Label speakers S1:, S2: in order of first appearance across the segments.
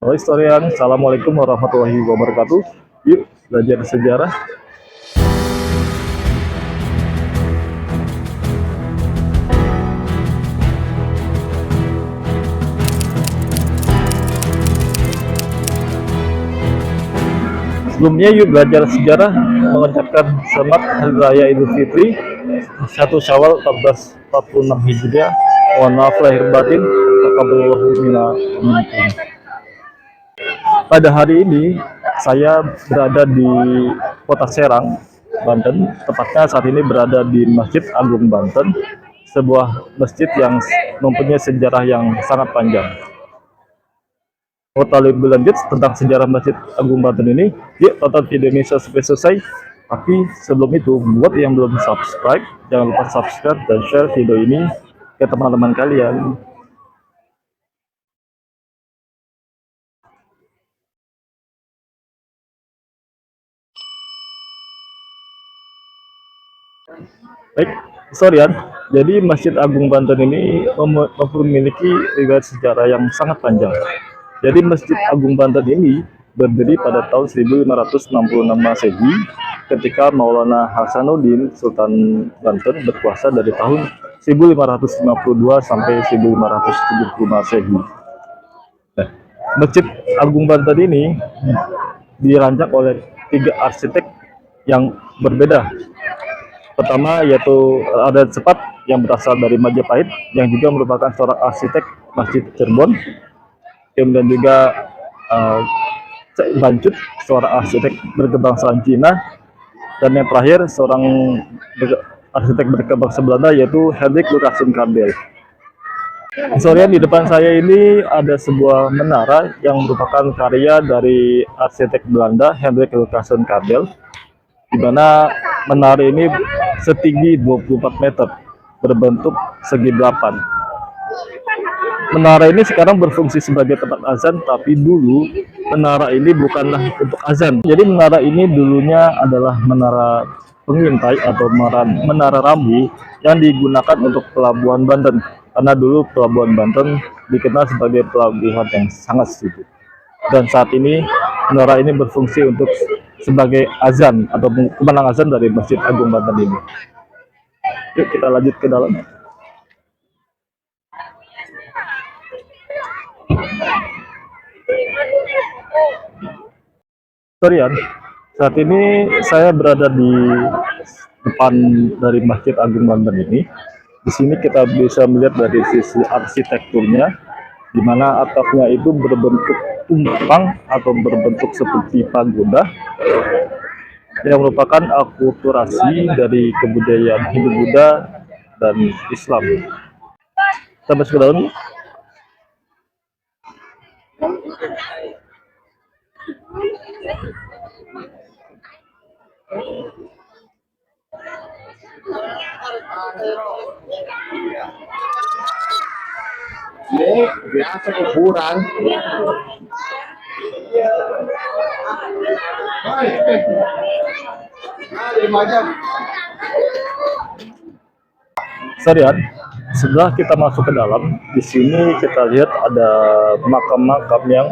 S1: Halo historian, Assalamualaikum warahmatullahi wabarakatuh. Yuk belajar sejarah. Sebelumnya yuk belajar sejarah mengucapkan selamat Hari Raya Idul Fitri 1 Syawal 1446 Hijriah. Mohon maaf lahir batin. Taqabbalallahu minna minkum. Pada hari ini saya berada di Kota Serang, Banten. Tepatnya saat ini berada di Masjid Agung Banten, sebuah masjid yang mempunyai sejarah yang sangat panjang. Mau tahu lebih lanjut tentang sejarah Masjid Agung Banten ini, yuk tonton video ini sampai selesai. Tapi sebelum itu, buat yang belum subscribe, jangan lupa subscribe dan share video ini ke teman-teman kalian. Baik, historian. Jadi Masjid Agung Banten ini memiliki riwayat sejarah yang sangat panjang. Jadi Masjid Agung Banten ini berdiri pada tahun 1566 Masehi ketika Maulana Hasanuddin Sultan Banten berkuasa dari tahun 1552 sampai 1570 Masehi. Nah, Masjid Agung Banten ini dirancang oleh 3 arsitek yang berbeda. Pertama yaitu Raden Sepat yang berasal dari Majapahit, yang juga merupakan seorang arsitek Masjid Cirebon. Kemudian juga Bancut, seorang arsitek berkebangsaan Cina. Dan yang terakhir seorang arsitek berkebangsaan Belanda yaitu Hendrik Lucassen Kabel. Historian, di depan saya ini ada sebuah menara yang merupakan karya dari arsitek Belanda Hendrik Lucassen Kabel, di mana menara ini setinggi 24 meter, berbentuk segi 8. Menara ini sekarang berfungsi sebagai tempat azan, tapi dulu menara ini bukanlah untuk azan. Jadi menara ini dulunya adalah menara pengintai atau menara rambu yang digunakan untuk pelabuhan Banten. Karena dulu pelabuhan Banten dikenal sebagai pelabuhan yang sangat sibuk. Dan saat ini menara ini berfungsi untuk sebagai azan atau kumandang azan dari Masjid Agung Banten ini. Yuk kita lanjut ke dalam. Historian, saat ini saya berada di depan dari Masjid Agung Banten ini. Di sini kita bisa melihat dari sisi arsitekturnya, di mana atapnya itu berbentuk tumpang atau berbentuk seperti pagoda, yang merupakan akulturasi dari kebudayaan Hindu-Buddha dan Islam. Kita masuk ke dalam. Ini biasa kuburan. Serian, setelah kita masuk ke dalam, di sini kita lihat ada makam-makam yang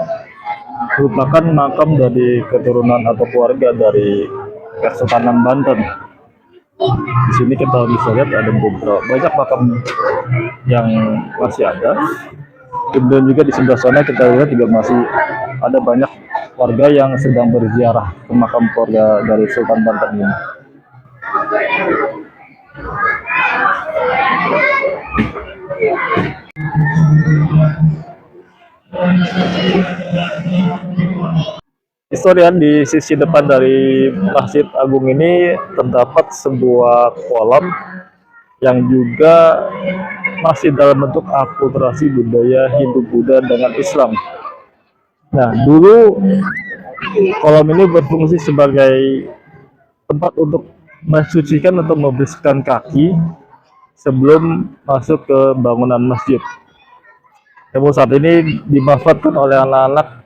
S1: merupakan makam dari keturunan atau keluarga dari Kesultanan Banten. Di sini kita bisa lihat ada beberapa banyak makam yang masih ada. Kemudian juga di sebelah sana kita lihat juga masih ada banyak warga yang sedang berziarah ke makam keluarga dari Sultan Banten ini. Historian, di sisi depan dari Masjid Agung ini terdapat sebuah kolam yang juga masih dalam bentuk akulturasi budaya Hindu-Buddha dengan Islam. Nah, dulu kolam ini berfungsi sebagai tempat untuk mensucikan atau membersihkan kaki sebelum masuk ke bangunan masjid. Namun saat ini dimanfaatkan oleh anak-anak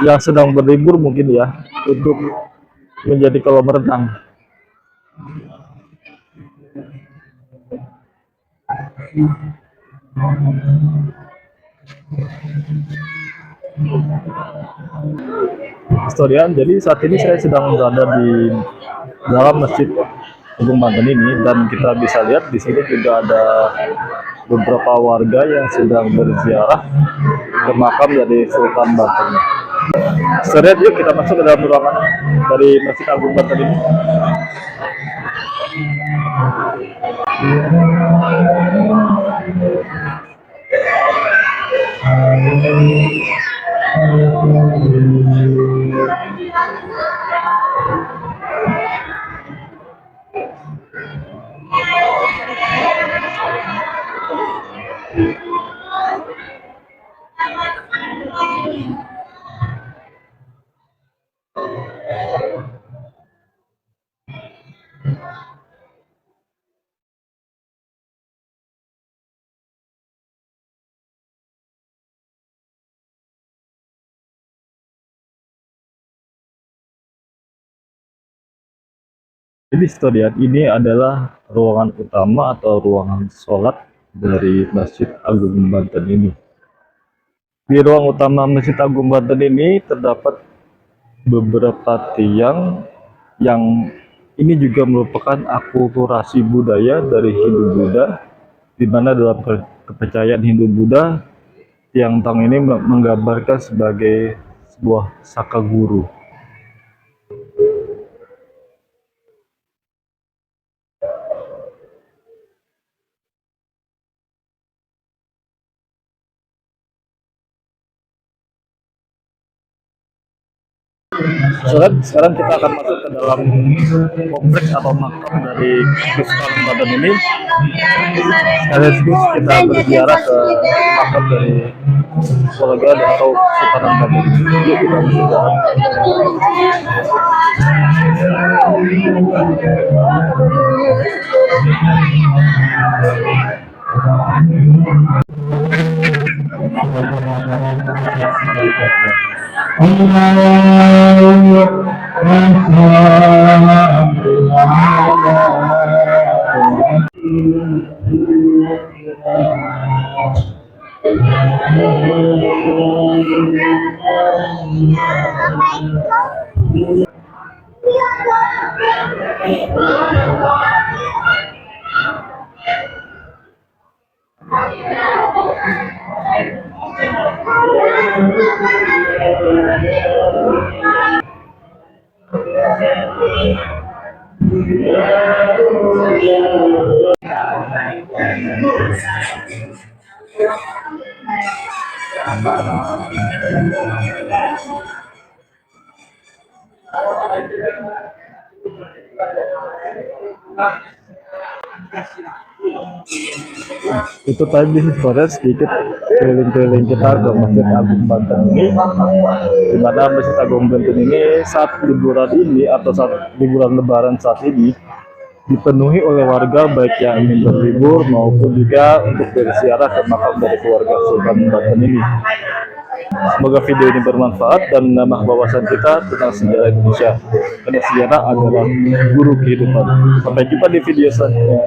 S1: yang sedang berlibur mungkin ya, untuk menjadi kolam renang. Historian, jadi saat ini saya sedang berada di dalam Masjid Agung Banten ini, dan kita bisa lihat di sini juga ada beberapa warga yang sedang berziarah ke makam dari Sultan Banten. Historian, yuk kita masuk ke dalam ruangan dari Masjid Agung Banten ini. Jadi historian, ini adalah ruangan utama atau ruangan sholat dari Masjid Agung Banten ini. Di ruang utama Masjid Agung Banten ini terdapat beberapa tiang yang ini juga merupakan akulturasi budaya dari Hindu-Buddha, di mana dalam kepercayaan Hindu-Buddha, tiang tang ini menggambarkan sebagai sebuah saka guru. Sekarang kita akan masuk ke dalam kompleks atau makam dari Sultan Banten ini. Sekaligus kita berziarah ke makam dari keluarga atau Sultan Banten. Yuk kita berziarah. Itu tadi historia sedikit keliling-keliling kita ke Masjid Agung Banten ini, di mana Masjid Agung Banten ini saat liburan ini atau saat liburan Lebaran saat ini dipenuhi oleh warga baik yang ingin berlibur maupun juga untuk berziarah ke makam dari keluarga Sultan Banten ini. Semoga video ini bermanfaat dan menambah wawasan kita tentang sejarah Indonesia, karena sejarah adalah guru kehidupan. Sampai jumpa di video selanjutnya.